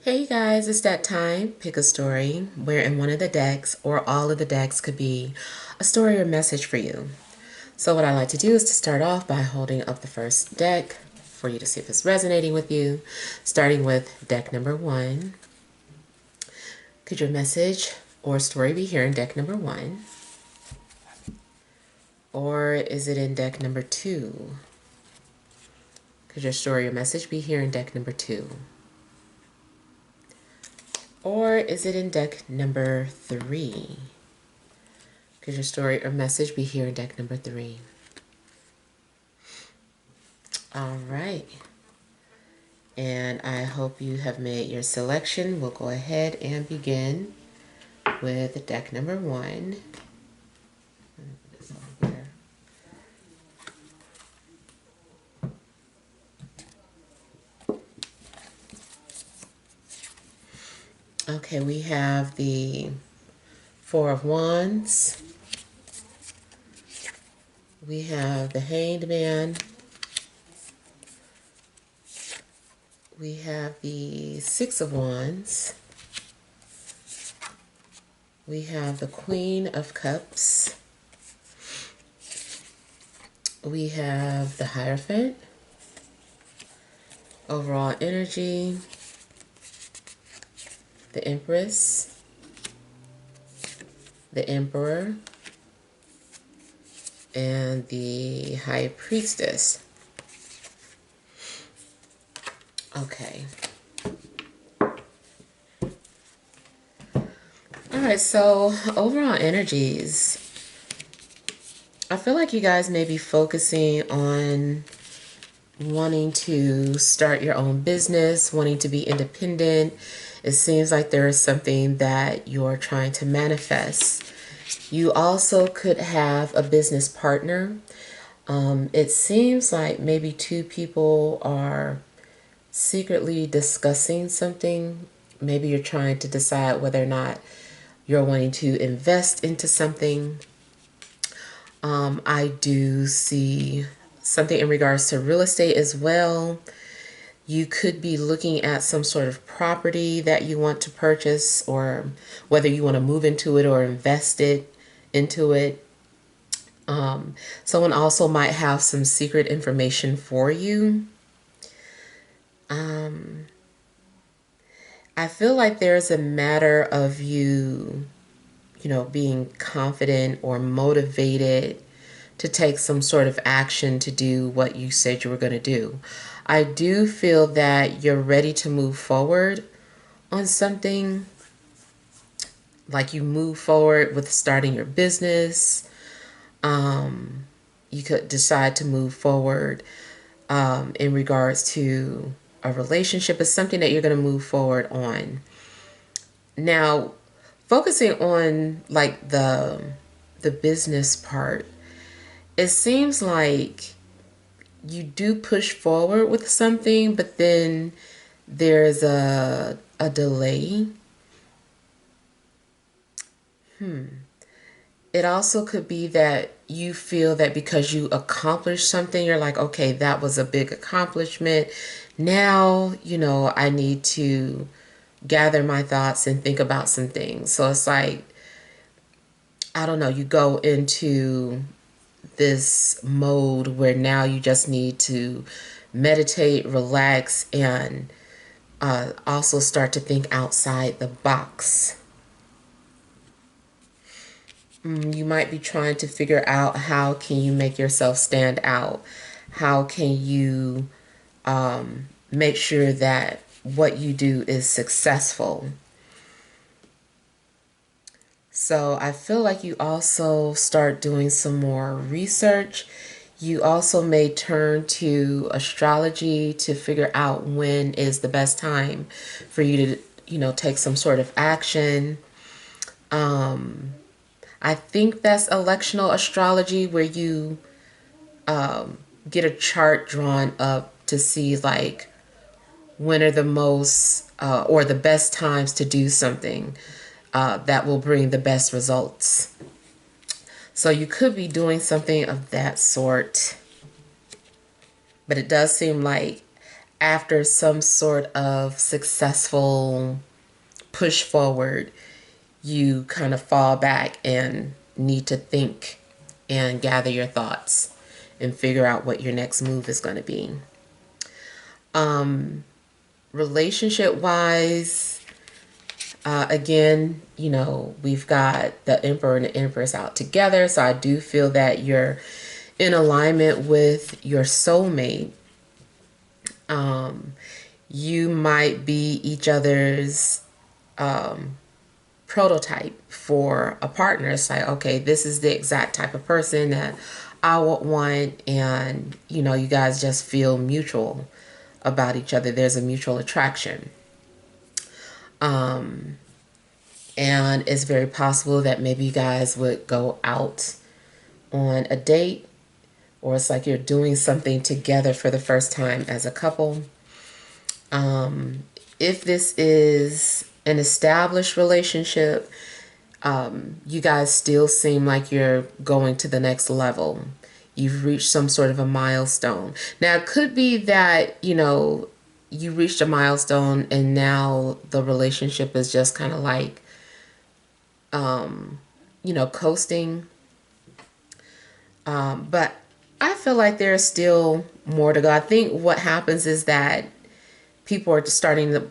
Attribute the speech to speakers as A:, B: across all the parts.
A: Hey guys, it's that time. Pick a story where in one of the decks or all of the decks could be a story or message for you. So what I like to do is to start off by holding up the first deck for you to see if it's resonating with you. Starting with deck number 1. Could your message or story be here in deck number 1? Or is it in deck number 2? Could your story or message be here in deck number 2? Or is it in deck number 3? Could your story or message be here in deck number 3? All right. And I hope you have made your selection. We'll go ahead and begin with deck number 1. This over here. Okay, we have the Four of Wands. We have the Hanged Man. We have the Six of Wands. We have the Queen of Cups. We have the Hierophant. Overall energy. The Empress. The Emperor. And the High Priestess. Okay. All right, so overall energies. I feel like you guys may be focusing on wanting to start your own business, wanting to be independent. It seems like there is something that you're trying to manifest. You also could have a business partner. It seems like maybe two people are secretly discussing something. Maybe you're trying to decide whether or not you're wanting to invest into something. I do see something in regards to real estate as well. You could be looking at some sort of property that you want to purchase, or whether you want to move into it or invest it into it. Someone also might have some secret information for you. I feel like there's a matter of you being confident or motivated to take some sort of action to do what you said you were going to do. I do feel that you're ready to move forward on something. Like you move forward with starting your business. You could decide to move forward in regards to a relationship. Is something that you're going to move forward on. Now, focusing on like the business part, it seems like you do push forward with something, but then there's a delay. It also could be that you feel that because you accomplished something, you're like, okay, that was a big accomplishment. Now, I need to gather my thoughts and think about some things. So it's like, I don't know, you go into this mode where now you just need to meditate, relax, and also start to think outside the box. You might be trying to figure out how can you make yourself stand out. How can you make sure that what you do is successful. So I feel like you also start doing some more research. You also may turn to astrology to figure out when is the best time for you to, take some sort of action. I think that's electional astrology, where you get a chart drawn up to see like when are the most or the best times to do something that will bring the best results. So you could be doing something of that sort. But it does seem like after some sort of successful push forward, you kind of fall back and need to think and gather your thoughts and figure out what your next move is going to be. Relationship wise, again, you know, we've got the Emperor and the Empress out together. So I do feel that you're in alignment with your soulmate. You might be each other's prototype for a partner. It's like, okay, this is the exact type of person that I would want. And, you know, you guys just feel mutual about each other. There's a mutual attraction. And it's very possible that maybe you guys would go out on a date, or it's like you're doing something together for the first time as a couple. If this is an established relationship, you guys still seem like you're going to the next level. You've reached some sort of a milestone. Now, it could be that, you know, you reached a milestone and now the relationship is just kind of like, you know, coasting. But I feel like there's still more to go. I think what happens is that people are just starting to,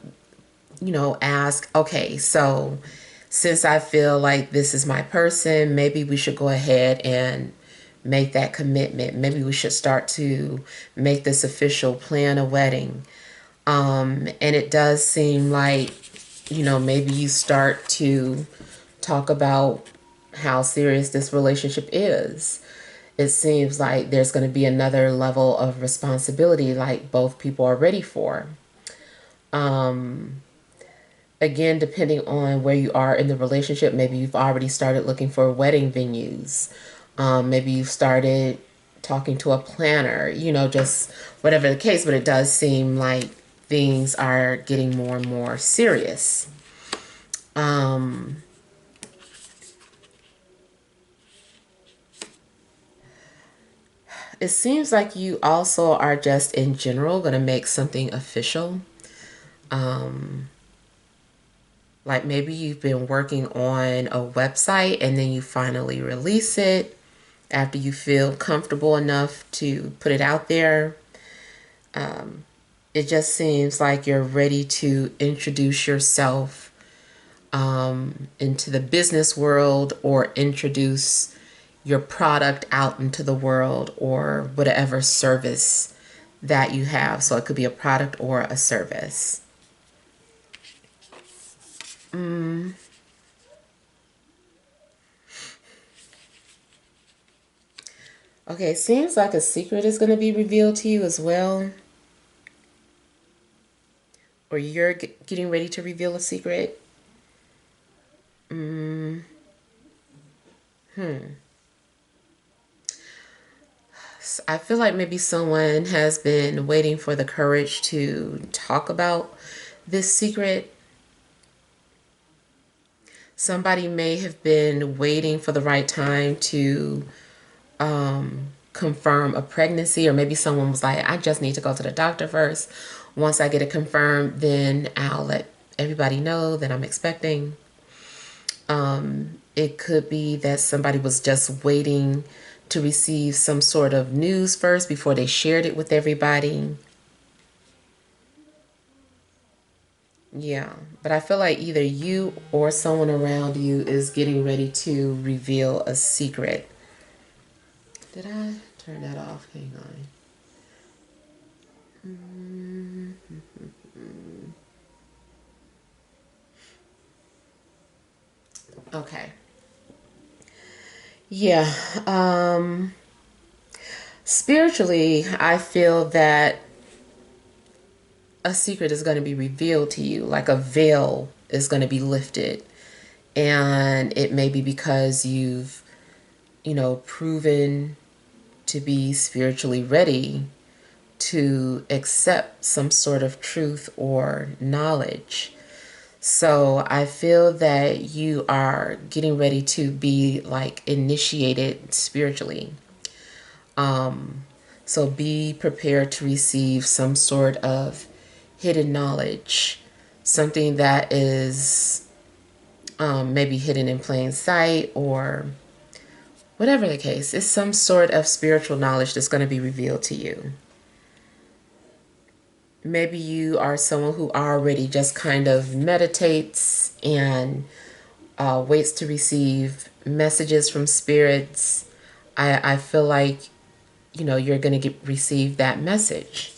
A: you know, ask, okay, so since I feel like this is my person, maybe we should go ahead and make that commitment. Maybe we should start to make this official, plan a wedding. And it does seem like, you know, maybe you start to talk about how serious this relationship is. It seems like there's going to be another level of responsibility like both people are ready for. Again, depending on where you are in the relationship, maybe you've already started looking for wedding venues. Maybe you've started talking to a planner, you know, just whatever the case, but it does seem like things are getting more and more serious. It seems like you also are just in general going to make something official. Like maybe you've been working on a website and then you finally release it after you feel comfortable enough to put it out there. It just seems like you're ready to introduce yourself into the business world, or introduce your product out into the world, or whatever service that you have. So it could be a product or a service. Okay, it seems like a secret is going to be revealed to you as well. Or you're getting ready to reveal a secret. I feel like maybe someone has been waiting for the courage to talk about this secret. Somebody may have been waiting for the right time to confirm a pregnancy, or maybe someone was like, I just need to go to the doctor first. Once I get it confirmed, then I'll let everybody know that I'm expecting. It could be that somebody was just waiting to receive some sort of news first before they shared it with everybody. Yeah, but I feel like either you or someone around you is getting ready to reveal a secret. Did I turn that off? Hang on. Okay. Yeah. Spiritually, I feel that a secret is going to be revealed to you, like a veil is going to be lifted. And it may be because you've, you know, proven to be spiritually ready to accept some sort of truth or knowledge. So I feel that you are getting ready to be like initiated spiritually. So be prepared to receive some sort of hidden knowledge, something that is maybe hidden in plain sight, or whatever the case. It's some sort of spiritual knowledge that's going to be revealed to you. Maybe you are someone who already just kind of meditates and waits to receive messages from spirits. I feel like, you know, you're going to receive that message.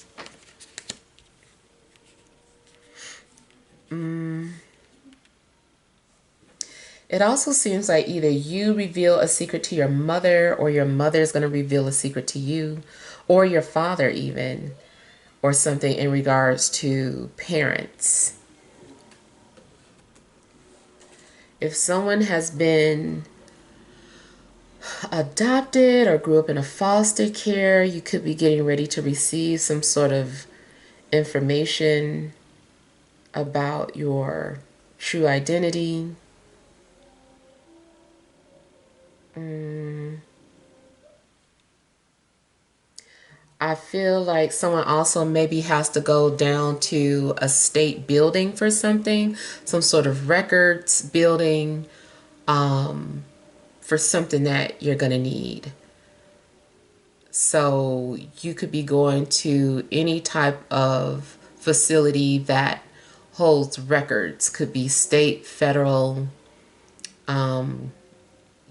A: It also seems like either you reveal a secret to your mother, or your mother is going to reveal a secret to you, or your father even, or something in regards to parents. If someone has been adopted or grew up in a foster care, you could be getting ready to receive some sort of information about your true identity. I feel like someone also maybe has to go down to a state building for something, some sort of records building, for something that you're going to need. So you could be going to any type of facility that holds records, could be state, federal,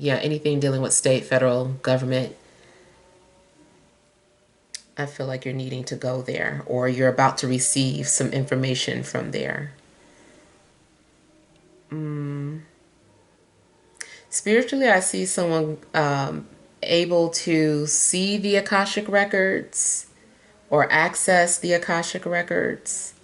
A: anything dealing with state, federal, government. I feel like you're needing to go there, or you're about to receive some information from there. Spiritually, I see someone able to see the Akashic records or access the Akashic records.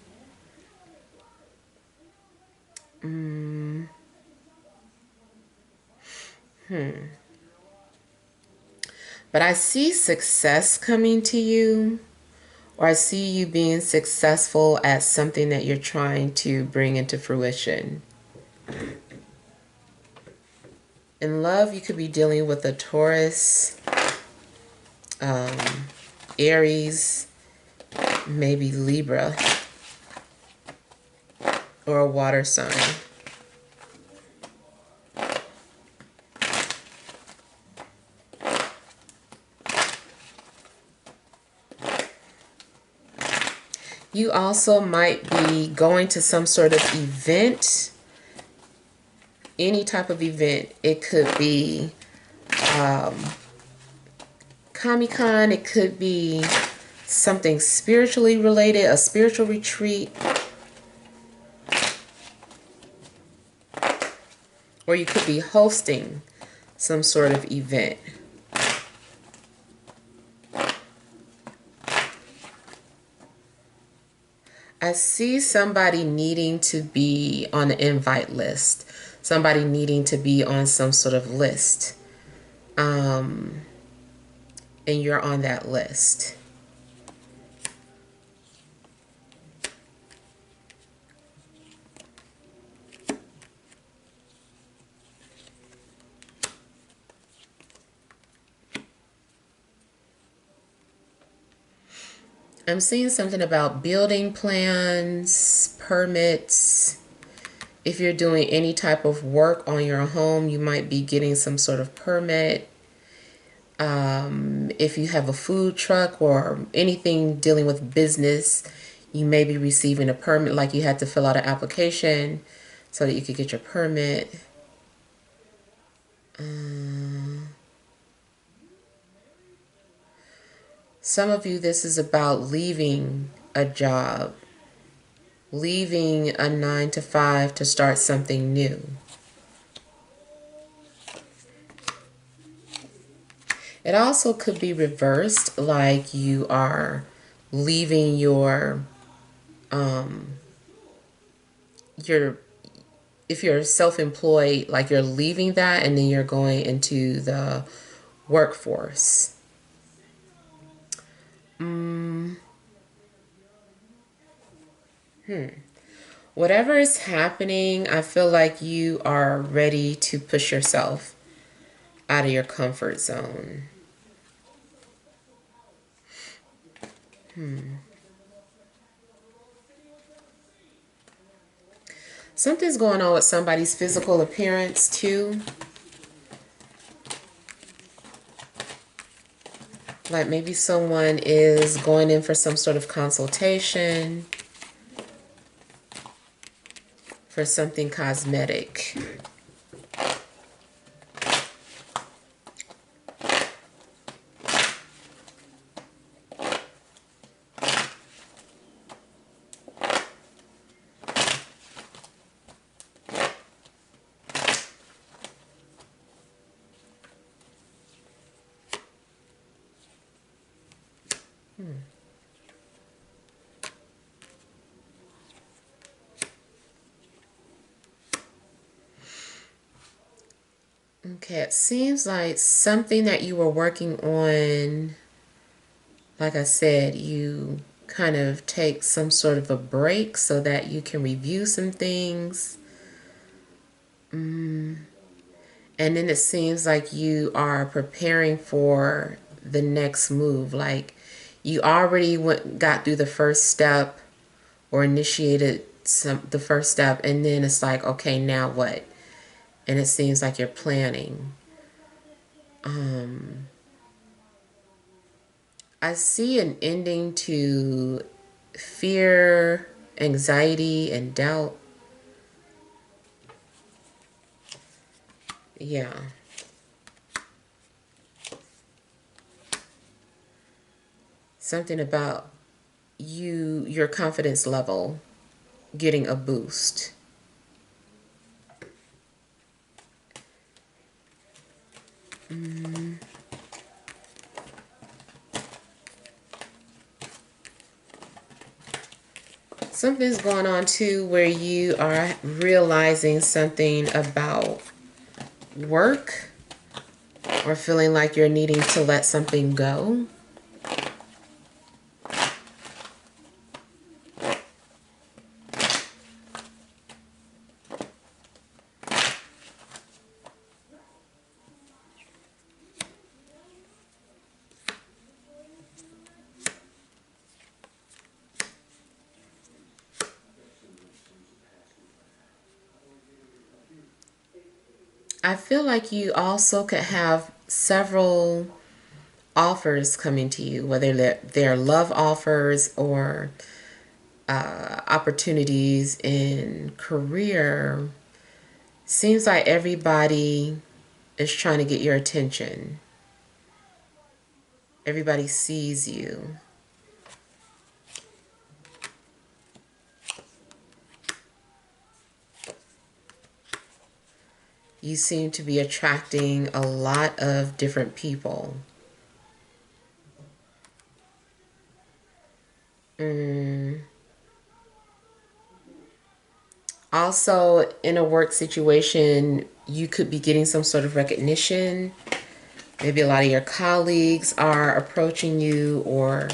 A: But I see success coming to you, or I see you being successful at something that you're trying to bring into fruition. In love, you could be dealing with a Taurus, Aries, maybe Libra, or a water sign. You also might be going to some sort of event, any type of event. It could be Comic-Con, it could be something spiritually related, a spiritual retreat, or you could be hosting some sort of event. I see somebody needing to be on an invite list, somebody needing to be on some sort of list, and you're on that list. I'm seeing something about building plans, permits. If you're doing any type of work on your home, you might be getting some sort of permit. If you have a food truck or anything dealing with business, you may be receiving a permit, like you had to fill out an application so that you could get your permit. Some of you, this is about leaving a job, leaving a 9 to 5 to start something new. It also could be reversed, like you are leaving if you're self-employed, like you're leaving that and then you're going into the workforce. Whatever is happening, I feel like you are ready to push yourself out of your comfort zone. Something's going on with somebody's physical appearance too. Like maybe someone is going in for some sort of consultation for something cosmetic. Okay, it seems like something that you were working on, like I said, you kind of take some sort of a break so that you can review some things. And then it seems like you are preparing for the next move. Like you already got through the first step or initiated the first step, and then it's like, okay, now what? And it seems like you're planning. I see an ending to fear, anxiety, and doubt. Yeah. Something about your confidence level getting a boost. Something's going on too where you are realizing something about work or feeling like you're needing to let something go. I feel like you also could have several offers coming to you, whether they're love offers or opportunities in career. Seems like everybody is trying to get your attention. Everybody sees you. You seem to be attracting a lot of different people. Also, in a work situation, you could be getting some sort of recognition. Maybe a lot of your colleagues are approaching you or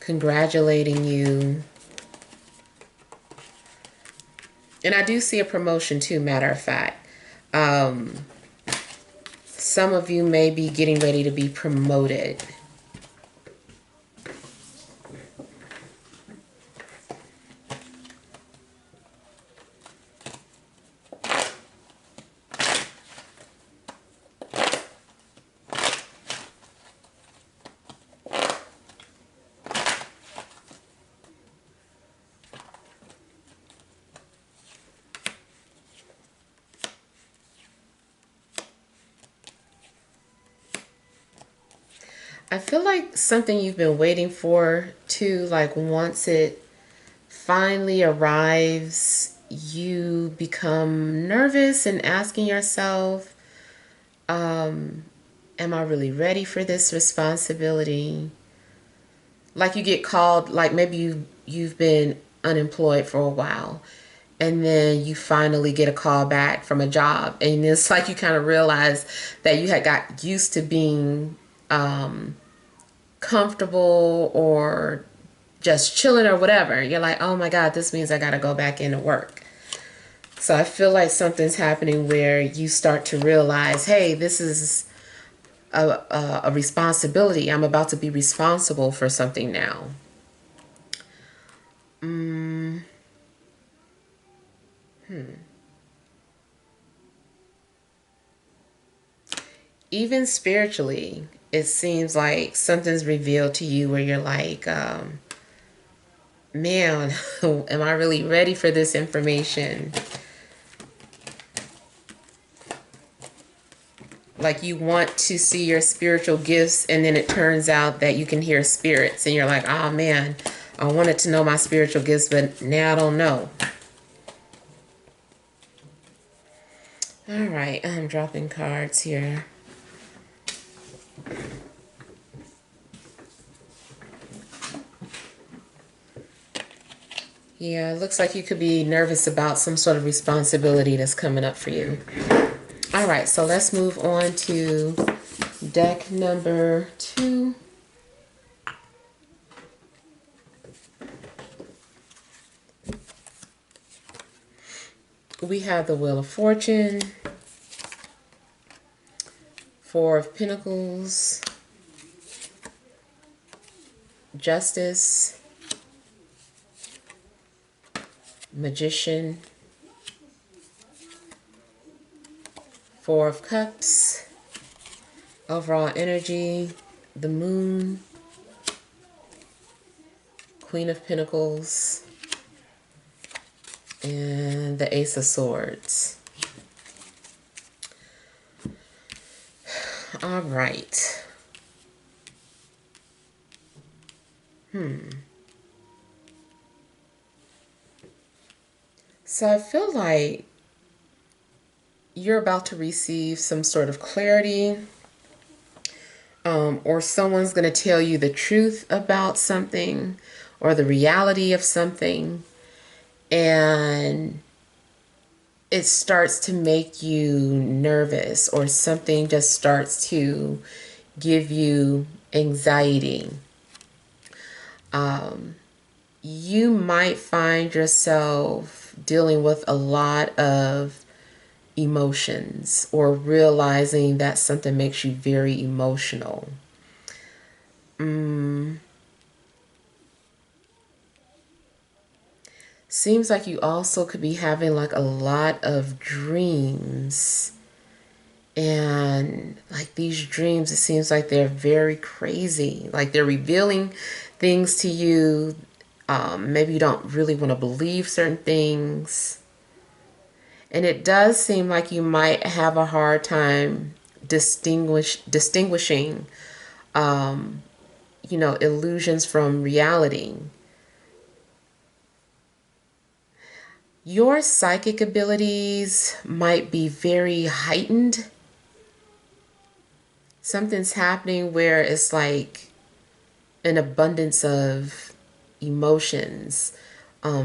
A: congratulating you. And I do see a promotion too, matter of fact. Some of you may be getting ready to be promoted. I feel like something you've been waiting for too, like once it finally arrives, you become nervous and asking yourself, am I really ready for this responsibility? Like you get called, like maybe you've been unemployed for a while and then you finally get a call back from a job, and it's like you kind of realize that you had got used to being comfortable or just chilling or whatever. You're like, oh my God, this means I got to go back into work. So I feel like something's happening where you start to realize, hey, this is a responsibility. I'm about to be responsible for something now. Mm, even spiritually, it seems like something's revealed to you where you're like, man, am I really ready for this information? Like you want to see your spiritual gifts, and then it turns out that you can hear spirits, and you're like, oh man, I wanted to know my spiritual gifts, but now I don't know. All right, I'm dropping cards here. Yeah, it looks like you could be nervous about some sort of responsibility that's coming up for you. All right, so let's move on to deck number 2. We have the Wheel of Fortune, 4 of Pentacles, Justice, Magician, 4 of Cups, overall energy, the Moon, Queen of Pentacles, and the Ace of Swords. All right. So I feel like you're about to receive some sort of clarity, or someone's going to tell you the truth about something or the reality of something, and it starts to make you nervous, or something just starts to give you anxiety. You might find yourself dealing with a lot of emotions, or realizing that something makes you very emotional. Seems like you also could be having like a lot of dreams. And like these dreams, it seems like they're very crazy. Like they're revealing things to you. Maybe you don't really want to believe certain things. And it does seem like you might have a hard time distinguishing, illusions from reality. Your psychic abilities might be very heightened. Something's happening where it's like an abundance of emotions,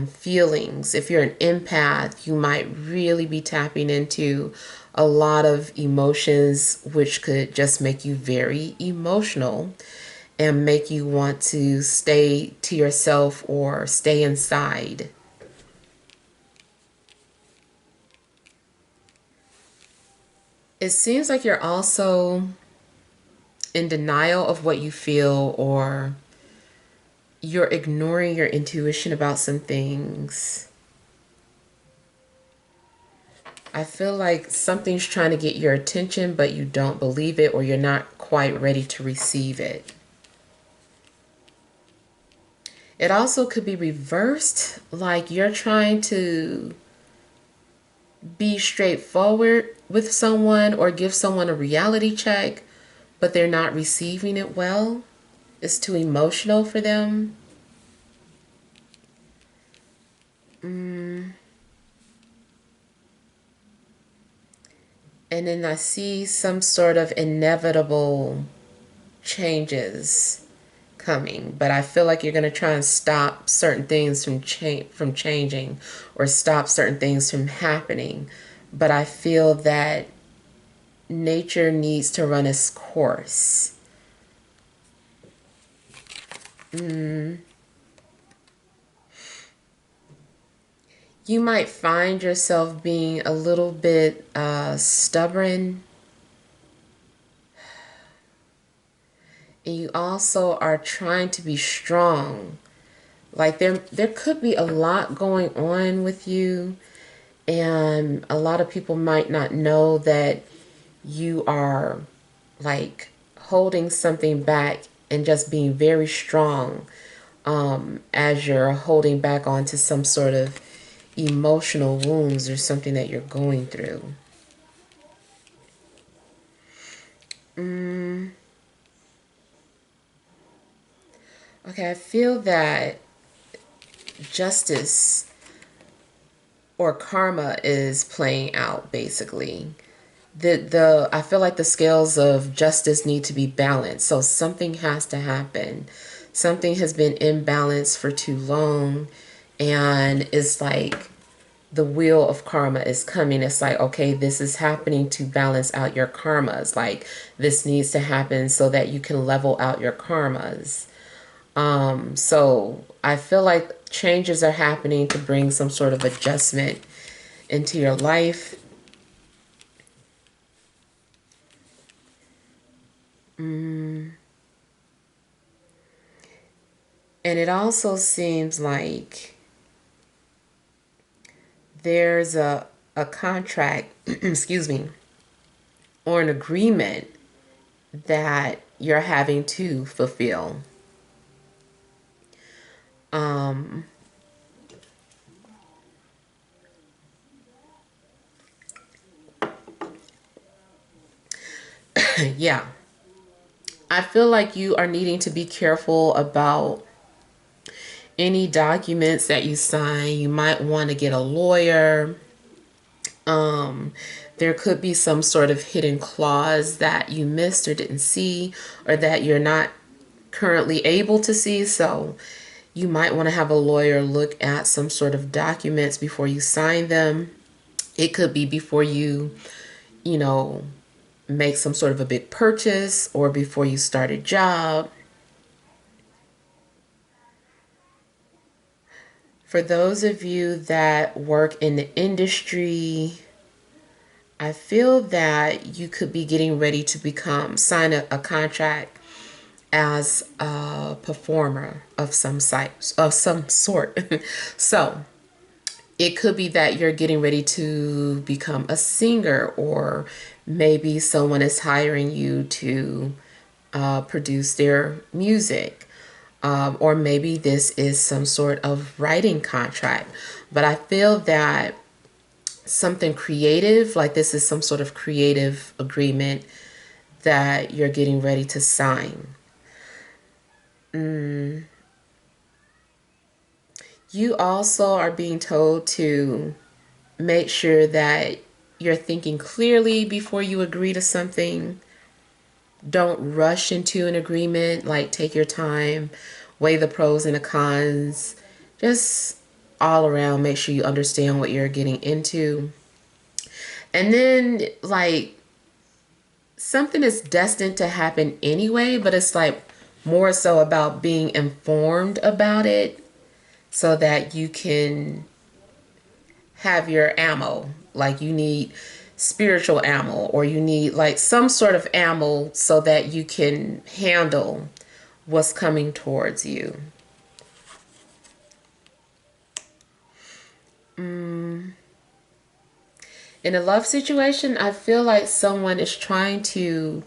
A: feelings. If you're an empath, you might really be tapping into a lot of emotions, which could just make you very emotional and make you want to stay to yourself or stay inside. It seems like you're also in denial of what you feel, or you're ignoring your intuition about some things. I feel like something's trying to get your attention, but you don't believe it, or you're not quite ready to receive it. It also could be reversed, like you're trying to be straightforward with someone or give someone a reality check, but they're not receiving it well. It's too emotional for them. And then I see some sort of inevitable changes coming, but I feel like you're going to try and stop certain things from changing, or stop certain things from happening. But I feel that nature needs to run its course. You might find yourself being a little bit stubborn. And you also are trying to be strong, Like there could be a lot going on with you, and a lot of people might not know that you are like holding something back and just being very strong, as you're holding back onto some sort of emotional wounds or something that you're going through. Okay, I feel that justice or karma is playing out basically. The I feel like the scales of justice need to be balanced. So something has to happen. Something has been imbalanced for too long, and it's like the wheel of karma is coming. It's like, okay, this is happening to balance out your karmas. Like this needs to happen so that you can level out your karmas. So I feel like changes are happening to bring some sort of adjustment into your life. And it also seems like there's a contract, excuse me, or an agreement that you're having to fulfill. Um, yeah, I feel like you are needing to be careful about any documents that you sign. You might want to get a lawyer. Um, there could be some sort of hidden clause that you missed or didn't see, or that you're not currently able to see. So you might want to have a lawyer look at some sort of documents before you sign them. It could be before you know, make some sort of a big purchase or before you start a job. For those of you that work in the industry, I feel that you could be getting ready to sign a contract as a performer of some sort. So it could be that you're getting ready to become a singer, or maybe someone is hiring you to produce their music. Or maybe this is some sort of writing contract. But I feel that something creative, like this is some sort of creative agreement that you're getting ready to sign. You also are being told to make sure that you're thinking clearly before you agree to something. Don't rush into an agreement. Like, take your time, weigh the pros and the cons. Just all around, make sure you understand what you're getting into. And then, like, something is destined to happen anyway, but it's like more so about being informed about it so that you can have your ammo. Like, you need spiritual ammo, or you need like some sort of ammo so that you can handle what's coming towards you. In a love situation, I feel like someone is trying to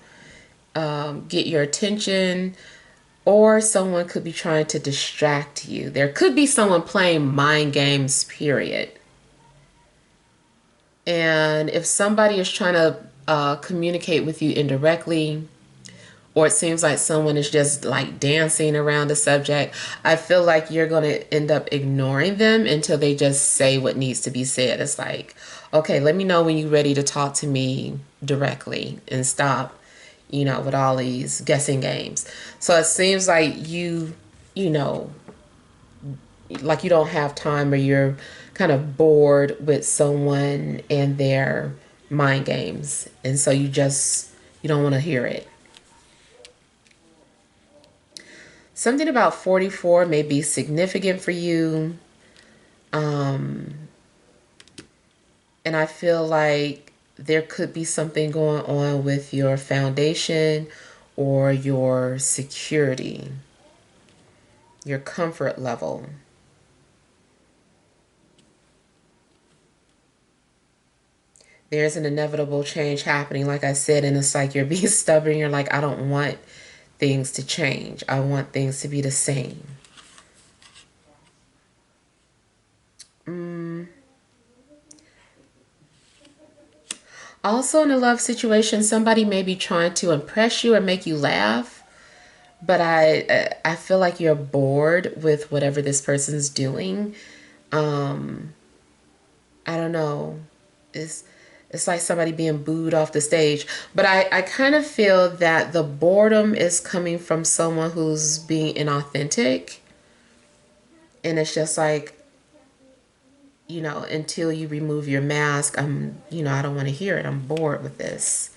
A: get your attention, or someone could be trying to distract you. There could be someone playing mind games, period. And if somebody is trying to communicate with you indirectly, or it seems like someone is just like dancing around the subject, I feel like you're going to end up ignoring them until they just say what needs to be said. It's like, okay, let me know when you're ready to talk to me directly, and stop, with all these guessing games. So it seems like you know, like you don't have time, or you're kind of bored with someone and their mind games. And so you don't want to hear it. Something about 44 may be significant for you. And I feel like there could be something going on with your foundation or your security. your comfort level. There's an inevitable change happening, like I said, and it's like you're being stubborn. You're like, I don't want things to change. I want things to be the same. Also, in a love situation, somebody may be trying to impress you or make you laugh, but I feel like you're bored with whatever this person's doing. I don't know. It's it's like somebody being booed off the stage. But I kind of feel that the boredom is coming from someone who's being inauthentic. And it's just like, until you remove your mask, I don't want to hear it. I'm bored with this.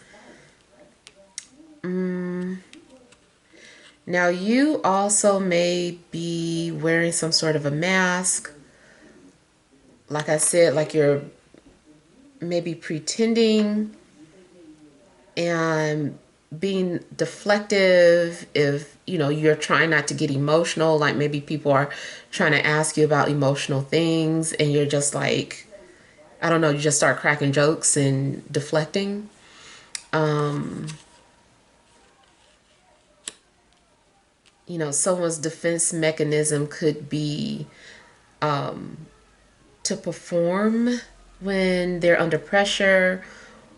A: Now, you also may be wearing some sort of a mask. Like I said, like you're maybe pretending and being deflective if you're trying not to get emotional, like maybe people are trying to ask you about emotional things and you're just like, I don't know, you just start cracking jokes and deflecting. Someone's defense mechanism could be to perform when they're under pressure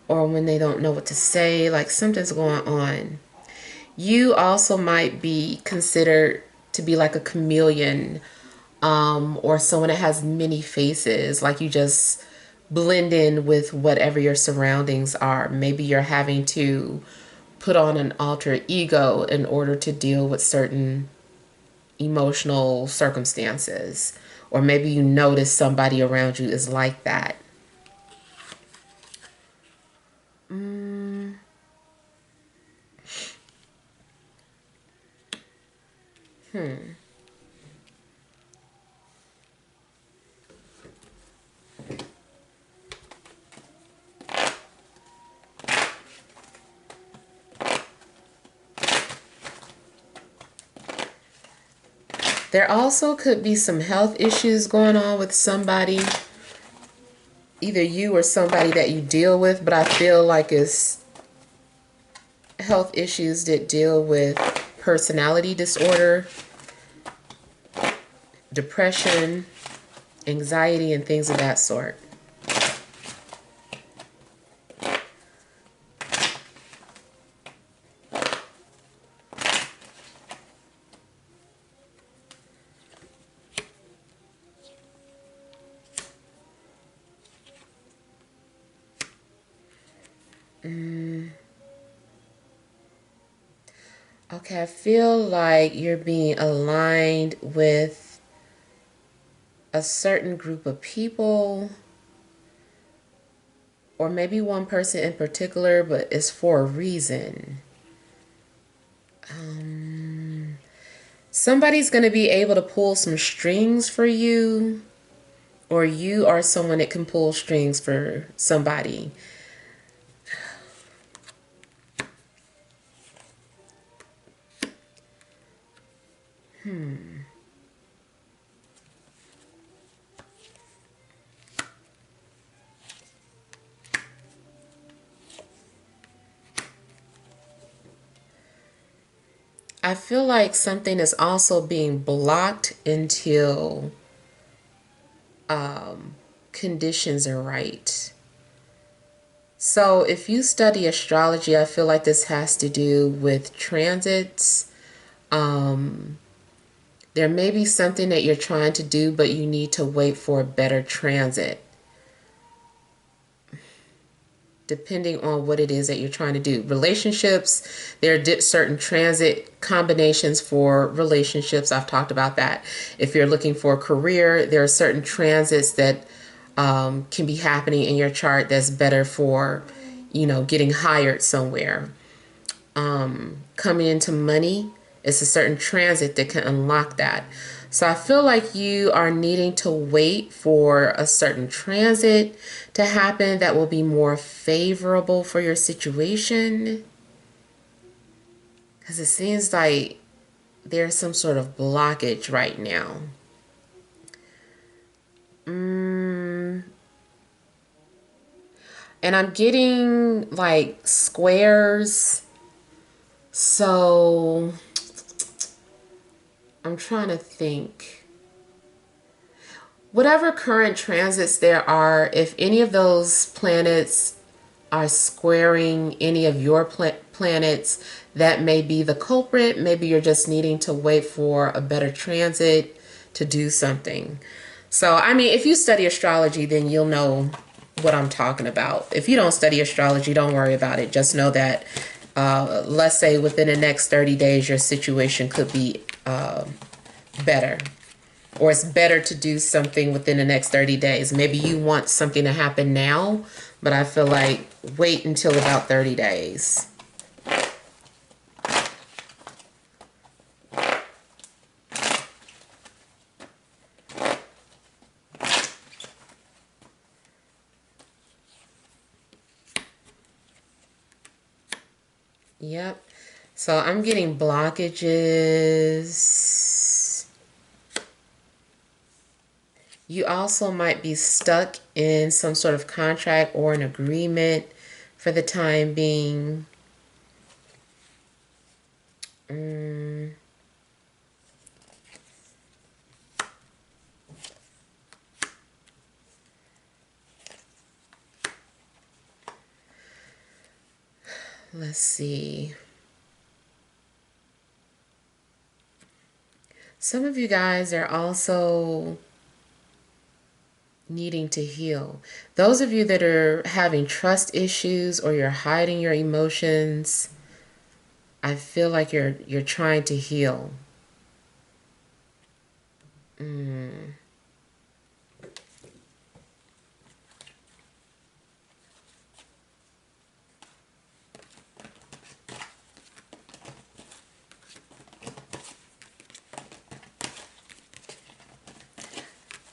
A: or when they don't know what to say, like something's going on. You also might be considered to be like a chameleon, or someone that has many faces, like you just blend in with whatever your surroundings are. Maybe you're having to put on an alter ego in order to deal with certain emotional circumstances. Or maybe you notice somebody around you is like that. There also could be some health issues going on with somebody, either you or somebody that you deal with, but I feel like it's health issues that deal with personality disorder, depression, anxiety, and things of that sort. Okay, I feel like you're being aligned with a certain group of people, or maybe one person in particular, but it's for a reason. Somebody's going to be able to pull some strings for you, or you are someone that can pull strings for somebody. I feel like something is also being blocked until conditions are right. So if you study astrology, I feel like this has to do with transits. There may be something that you're trying to do, but you need to wait for a better transit, depending on what it is that you're trying to do. Relationships, there are certain transit combinations for relationships. I've talked about that. If you're looking for a career, there are certain transits that can be happening in your chart that's better for, getting hired somewhere. Coming into money, it's a certain transit that can unlock that. So I feel like you are needing to wait for a certain transit to happen that will be more favorable for your situation. Because it seems like there's some sort of blockage right now. And I'm getting like squares. So I'm trying to think. Whatever current transits there are, if any of those planets are squaring any of your planets, that may be the culprit. Maybe you're just needing to wait for a better transit to do something. So, I mean, if you study astrology, then you'll know what I'm talking about. If you don't study astrology, don't worry about it. Just know that, let's say within the next 30 days, your situation could be better. Or it's better to do something within the next 30 days. Maybe you want something to happen now, but I feel like wait until about 30 days. Yep. So I'm getting blockages. You also might be stuck in some sort of contract or an agreement for the time being. Let's see. Some of you guys are also needing to heal. Those of you that are having trust issues or you're hiding your emotions, I feel like you're trying to heal.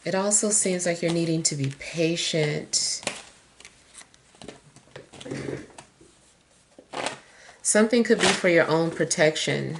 A: It also seems like you're needing to be patient. Something could be for your own protection.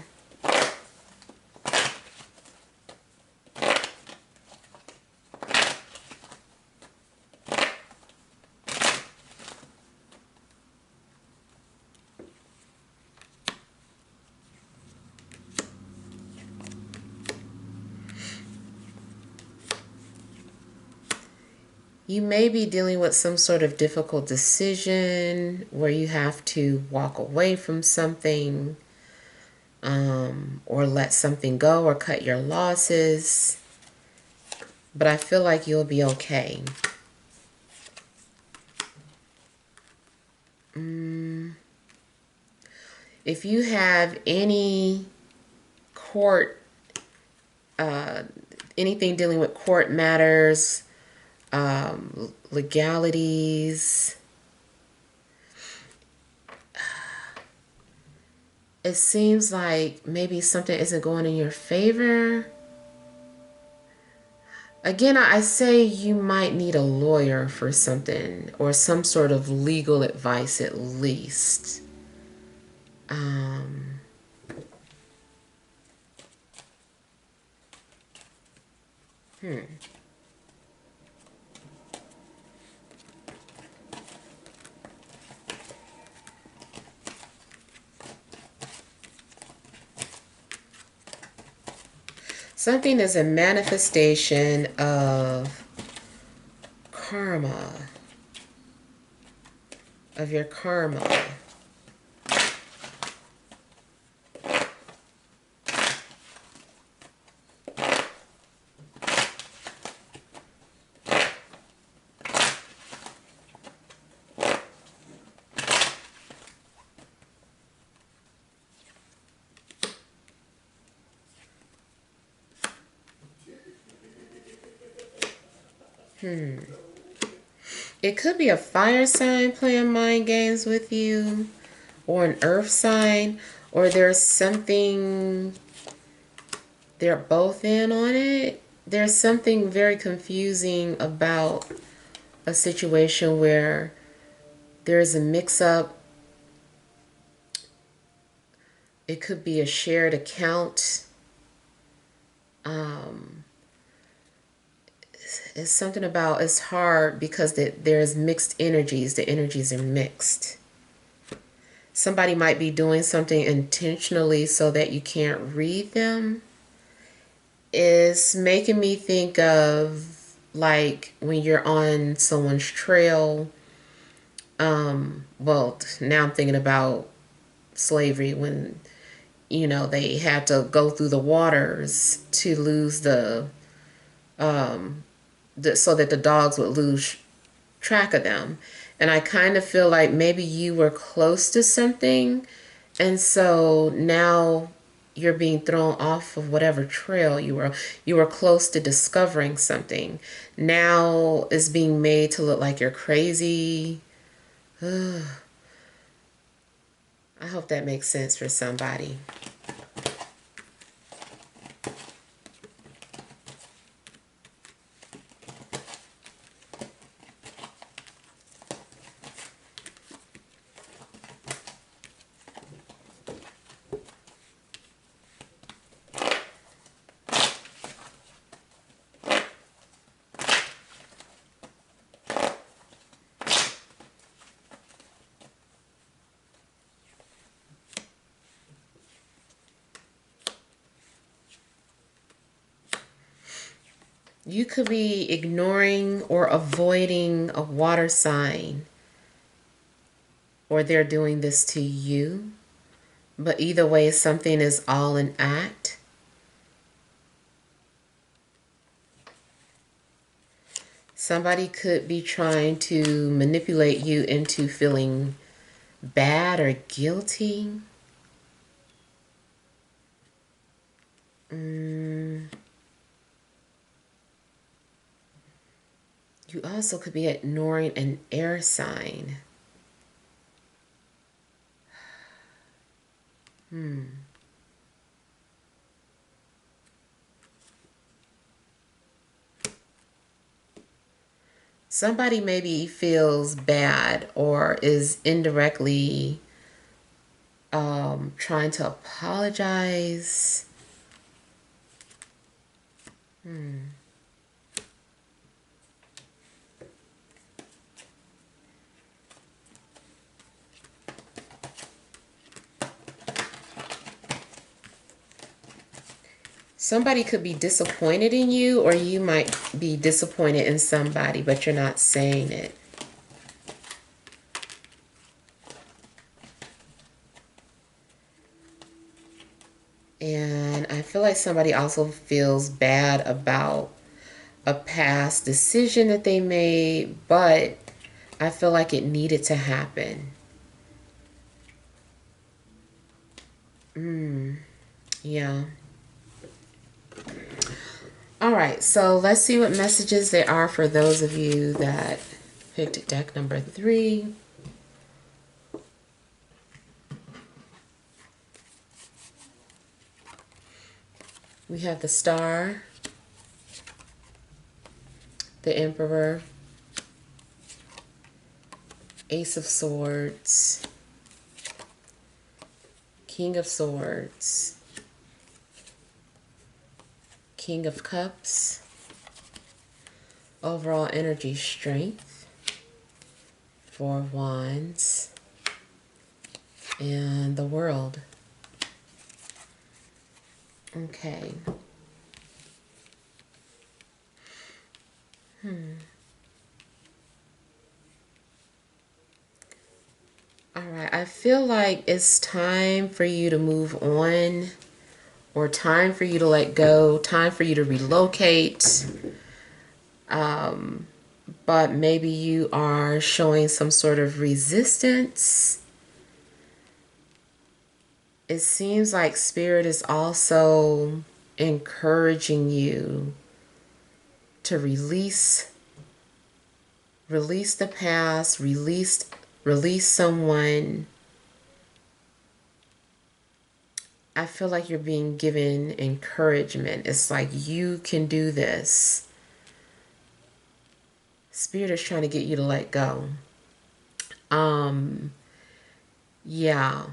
A: You may be dealing with some sort of difficult decision where you have to walk away from something, or let something go or cut your losses. But I feel like you'll be okay. If you have any court, anything dealing with court matters, legalities, it seems like maybe something isn't going in your favor. Again, I say you might need a lawyer for something or some sort of legal advice at least. Something is a manifestation of karma, of your karma. It could be a fire sign playing mind games with you, or an earth sign, or there's something, they're both in on it. There's something very confusing about a situation where there's a mix-up. It could be a shared account. Um, it's something about, it's hard because there's mixed energies. The energies are mixed. Somebody might be doing something intentionally so that you can't read them. It's making me think of like when you're on someone's trail. Well, now I'm thinking about slavery when, you know, they had to go through the waters to lose so that the dogs would lose track of them. And I kind of feel like maybe you were close to something, and so now you're being thrown off of whatever trail you were. You were close to discovering something. Now it's being made to look like you're crazy. I hope that makes sense for somebody. You could be ignoring or avoiding a water sign, or they're doing this to you. But either way, something is all an act. Somebody could be trying to manipulate you into feeling bad or guilty. You also could be ignoring an air sign. Somebody maybe feels bad or is indirectly trying to apologize. Somebody could be disappointed in you, or you might be disappointed in somebody, but you're not saying it. And I feel like somebody also feels bad about a past decision that they made, but I feel like it needed to happen. Yeah. All right, so let's see what messages there are for those of you that picked deck number 3. We have the Star, the Emperor, Ace of Swords, King of Swords, King of Cups, overall energy strength, 4 of Wands, and the World. Okay. All right, I feel like it's time for you to move on, or time for you to let go, time for you to relocate. But maybe you are showing some sort of resistance. It seems like Spirit is also encouraging you to release the past, release someone. I feel like you're being given encouragement. It's like, you can do this. Spirit is trying to get you to let go. Yeah.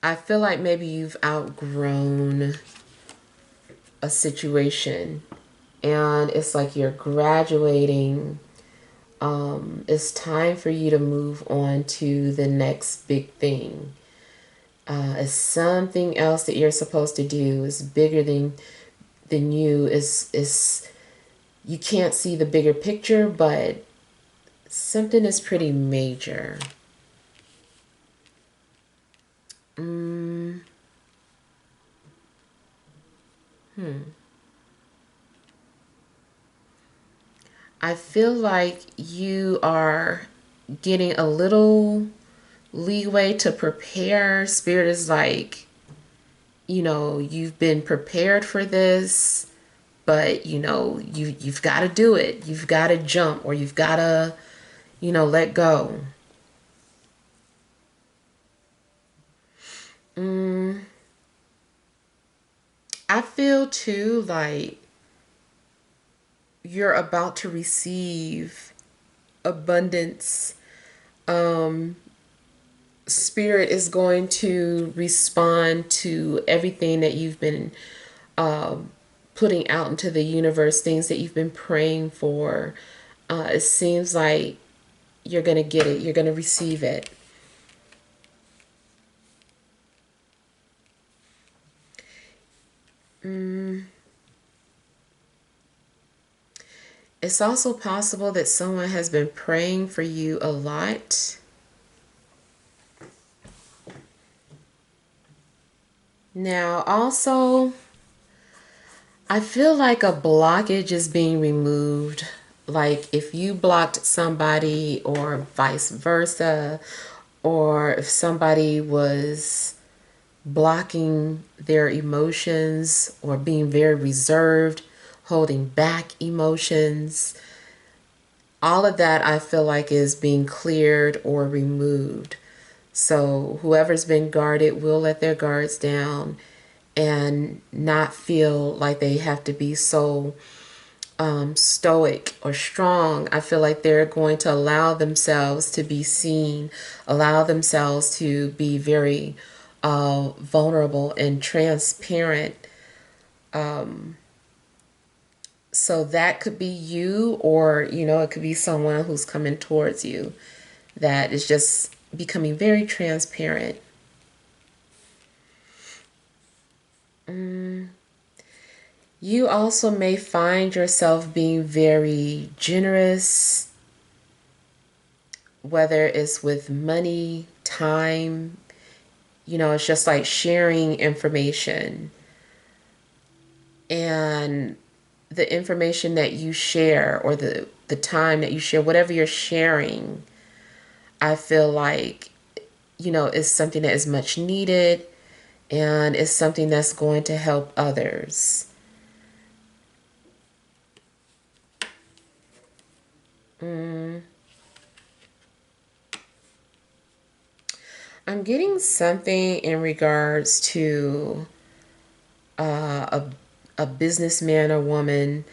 A: I feel like maybe you've outgrown a situation, and it's like you're graduating. It's time for you to move on to the next big thing. It's something else that you're supposed to do. It's bigger than you. Is you can't see the bigger picture, but something is pretty major. Mm, I feel like you are getting a little leeway to prepare. Spirit is like, you've been prepared for this, but you've got to do it. You've got to jump, or you've got to, let go. Mm, I feel too like you're about to receive abundance. Um, Spirit is going to respond to everything that you've been um, putting out into the universe, things that you've been praying for. It seems like you're going to get it, you're going to receive it. Mm. It's also possible that someone has been praying for you a lot. Now, also, I feel like a blockage is being removed. Like if you blocked somebody, or vice versa, or if somebody was blocking their emotions or being very reserved, holding back emotions, all of that I feel like is being cleared or removed. So whoever's been guarded will let their guards down and not feel like they have to be so stoic or strong. I feel like they're going to allow themselves to be seen, allow themselves to be very vulnerable and transparent. So that could be you, or, it could be someone who's coming towards you that is just becoming very transparent. Mm. You also may find yourself being very generous, whether it's with money, time. It's just like sharing information. And the information that you share, or the time that you share, whatever you're sharing, I feel like, is something that is much needed, and is something that's going to help others. Mm. I'm getting something in regards to a businessman or woman.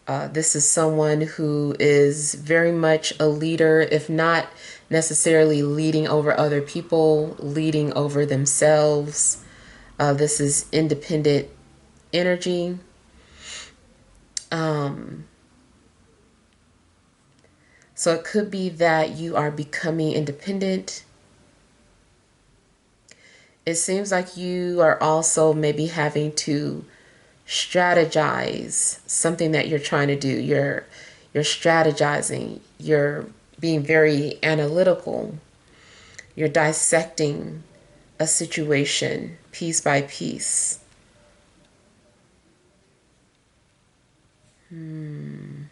A: This is someone who is very much a leader, if not necessarily leading over other people, leading over themselves. This is independent energy. Um, so it could be that you are becoming independent. It seems like you are also maybe having to strategize something that you're trying to do. You're strategizing. You're being very analytical. You're dissecting a situation piece by piece. And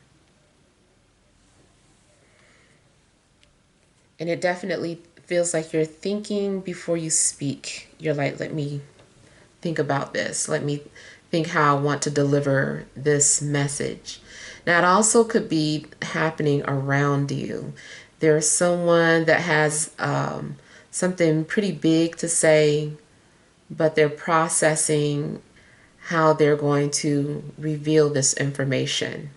A: it definitely feels like you're thinking before you speak. You're like, let me think about this. Let me think how I want to deliver this message. Now, it also could be happening around you. There's someone that has something pretty big to say, but they're processing how they're going to reveal this information.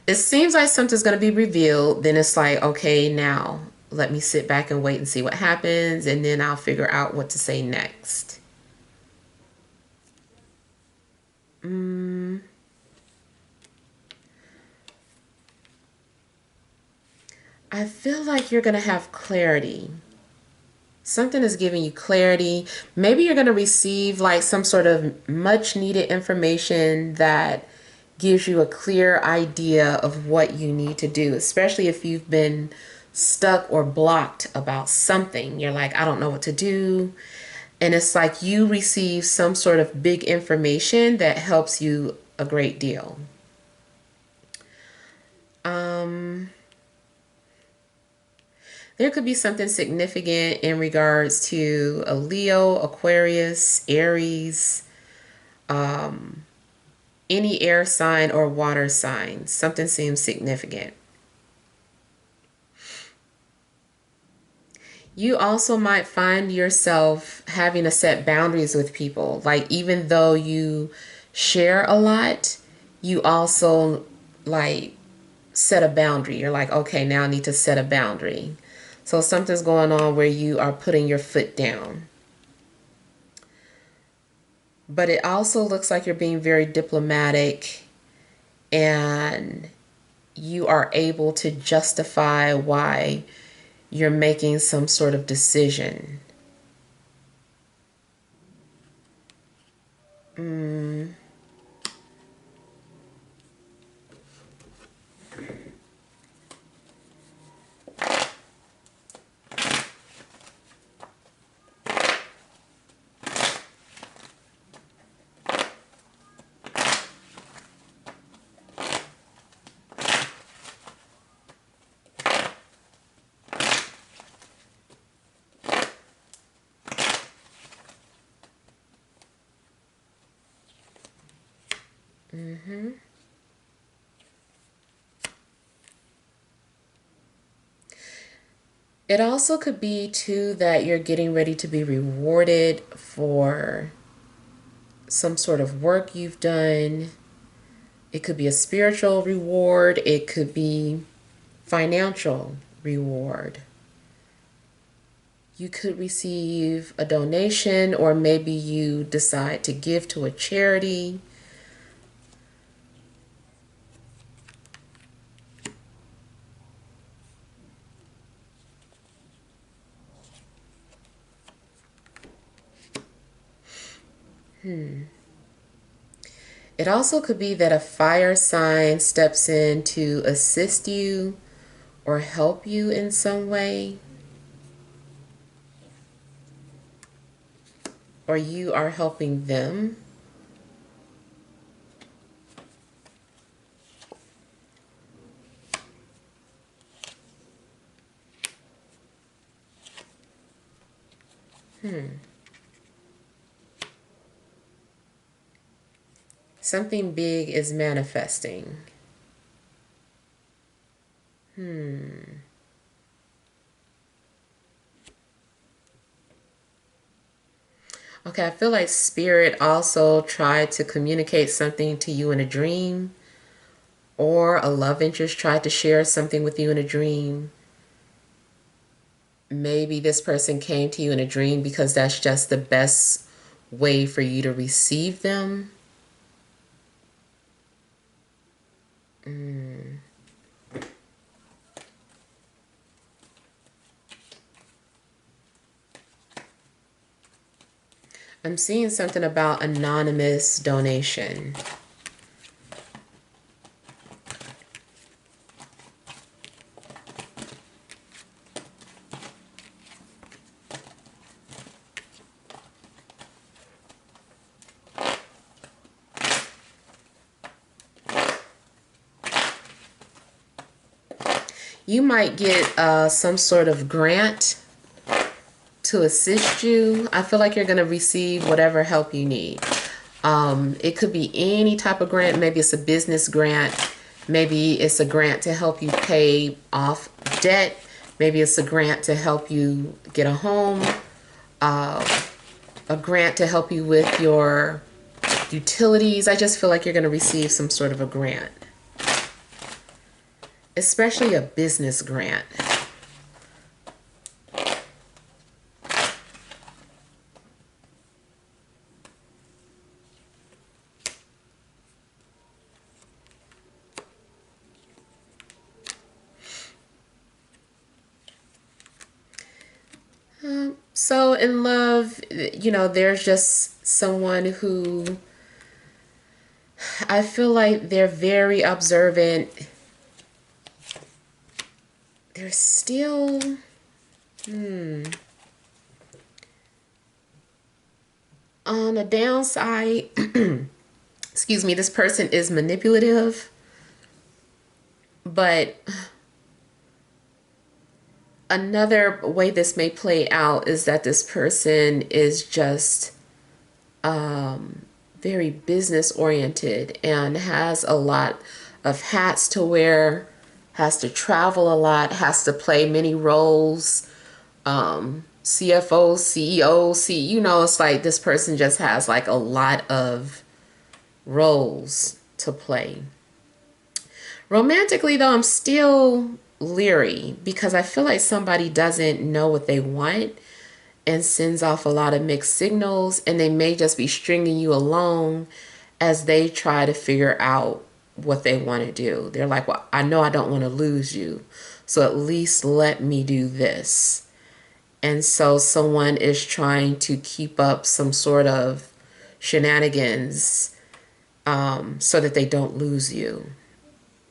A: It seems like something's going to be revealed. Then it's like, okay, now let me sit back and wait and see what happens, and then I'll figure out what to say next. I feel like you're going to have clarity. Something is giving you clarity. Maybe you're going to receive like some sort of much needed information that gives you a clear idea of what you need to do, especially if you've been stuck or blocked about something. You're like, I don't know what to do. And it's like you receive some sort of big information that helps you a great deal. There could be something significant in regards to a Leo, Aquarius, Aries, any air sign or water sign. Something seems significant. You also might find yourself having to set boundaries with people. Like, even though you share a lot, you also like set a boundary. You're like, okay, now I need to set a boundary. So something's going on where you are putting your foot down. But it also looks like you're being very diplomatic, and you are able to justify why you're making some sort of decision. It also could be too that you're getting ready to be rewarded for some sort of work you've done. It could be a spiritual reward. It could be financial reward. You could receive a donation, or maybe you decide to give to a charity. It also could be that a fire sign steps in to assist you or help you in some way, or you are helping them. Something big is manifesting. Okay, I feel like spirit also tried to communicate something to you in a dream, or a love interest tried to share something with you in a dream. Maybe this person came to you in a dream because that's just the best way for you to receive them. I'm seeing something about anonymous donation. You might get some sort of grant to assist you. I feel like you're going to receive whatever help you need. It could be any type of grant. Maybe it's a business grant. Maybe it's a grant to help you pay off debt. Maybe it's a grant to help you get a home. A grant to help you with your utilities. I just feel like you're going to receive some sort of a grant, especially a business grant. So in love, you know, there's just someone who I feel like they're very observant. They're still, on the downside, excuse me, this person is manipulative, but another way this may play out is that this person is just very business oriented and has a lot of hats to wear, has to travel a lot, has to play many roles. CFO, CEO, you know, it's like this person just has like a lot of roles to play. Romantically, though, I'm still leery because I feel like somebody doesn't know what they want and sends off a lot of mixed signals, and they may just be stringing you along as they try to figure out what they want to do. They're like, well, I know I don't want to lose you, so at least let me do this. And so someone is trying to keep up some sort of shenanigans, so that they don't lose you.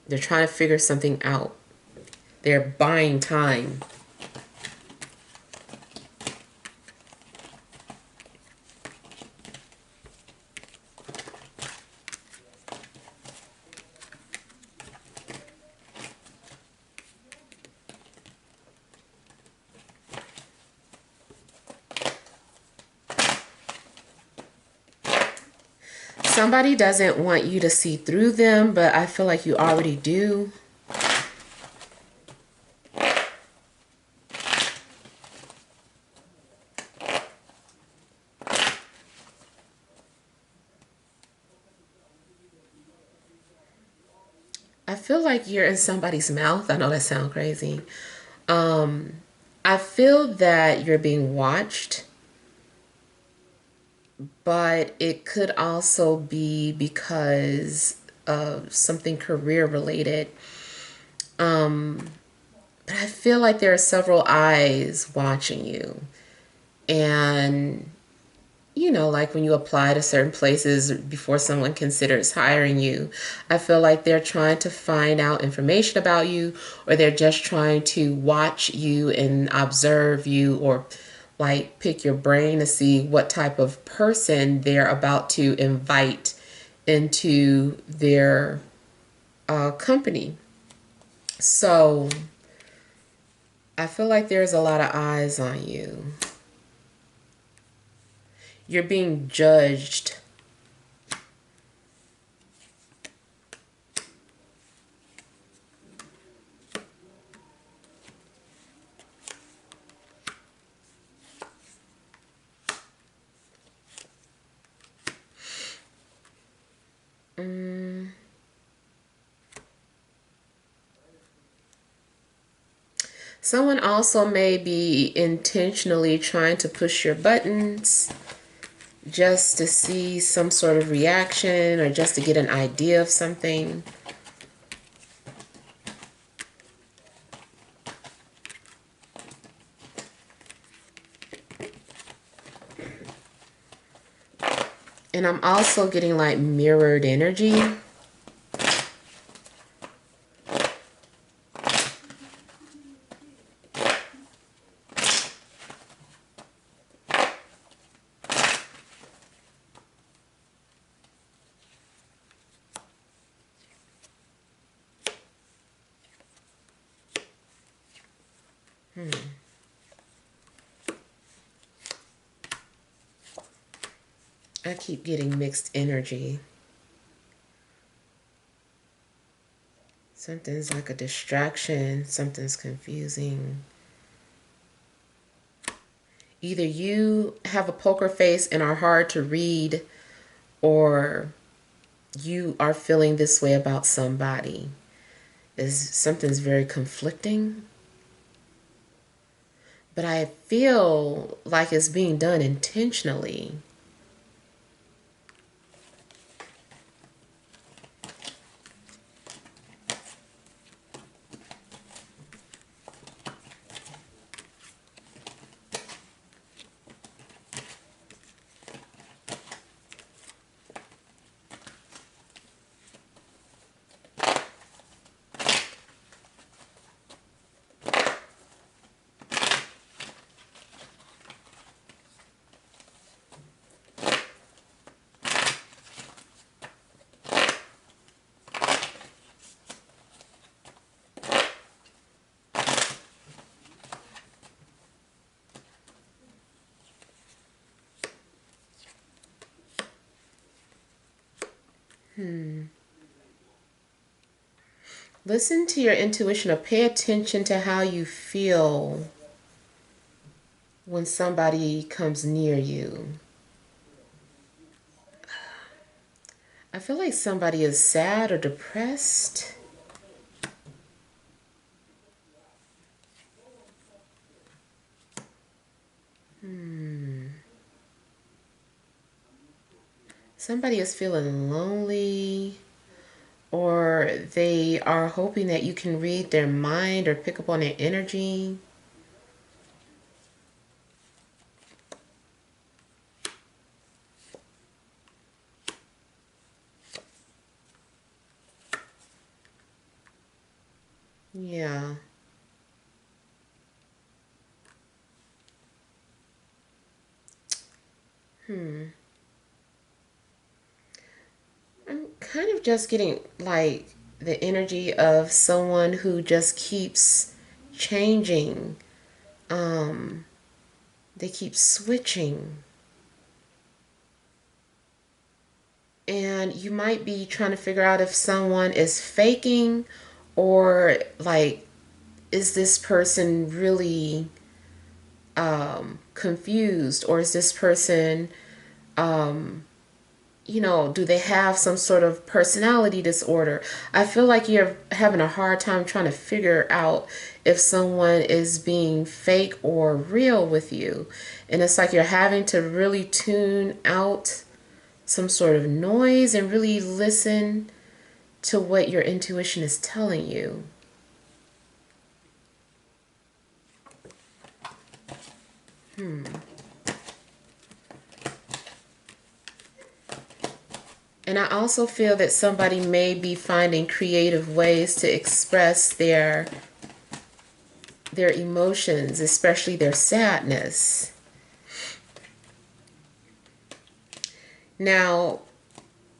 A: They're trying to figure something out. They're buying time. Somebody doesn't want you to see through them, but I feel like you already do. I feel like you're in somebody's mouth. I know that sounds crazy. I feel that you're being watched, but it could also be because of something career related. But I feel like there are several eyes watching you. And, you know, like when you apply to certain places before someone considers hiring you, I feel like they're trying to find out information about you, or they're just trying to watch you and observe you, or like pick your brain to see what type of person they're about to invite into their company. So I feel like there's a lot of eyes on you. You're being judged. Someone also may be intentionally trying to push your buttons just to see some sort of reaction or just to get an idea of something. And I'm also getting like mirrored energy. I keep getting mixed energy. Something's like a distraction. Something's confusing. Either you have a poker face and are hard to read, or you are feeling this way about somebody. Something's very conflicting. But I feel like it's being done intentionally. Listen to your intuition, or pay attention to how you feel when somebody comes near you. I feel like somebody is sad or depressed. Somebody is feeling lonely, or they are hoping that you can read their mind or pick up on their energy. Yeah. I'm kind of just getting like the energy of someone who just keeps changing. Um, they keep switching. And you might be trying to figure out if someone is faking, or like, is this person really confused, or is this person do they have some sort of personality disorder? I feel like you're having a hard time trying to figure out if someone is being fake or real with you. And it's like you're having to really tune out some sort of noise and really listen to what your intuition is telling you. And I also feel that somebody may be finding creative ways to express their emotions, especially their sadness. Now,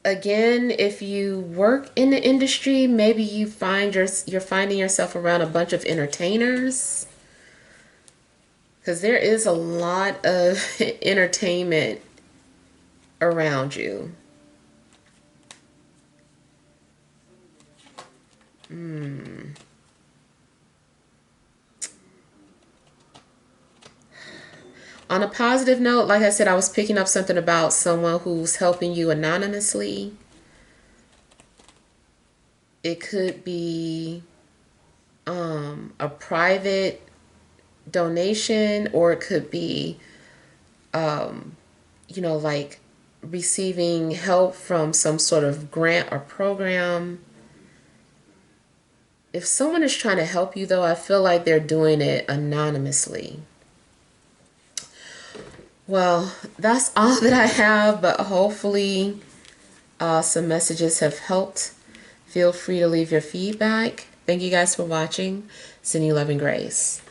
A: again, if you work in the industry, maybe you're finding yourself around a bunch of entertainers, because there is a lot of entertainment around you. On a positive note, like I said, I was picking up something about someone who's helping you anonymously. It could be a private donation, or it could be, like receiving help from some sort of grant or program. If someone is trying to help you, though, I feel like they're doing it anonymously. Well, that's all that I have, but hopefully some messages have helped. Feel free to leave your feedback. Thank you guys for watching. Sending you love and grace.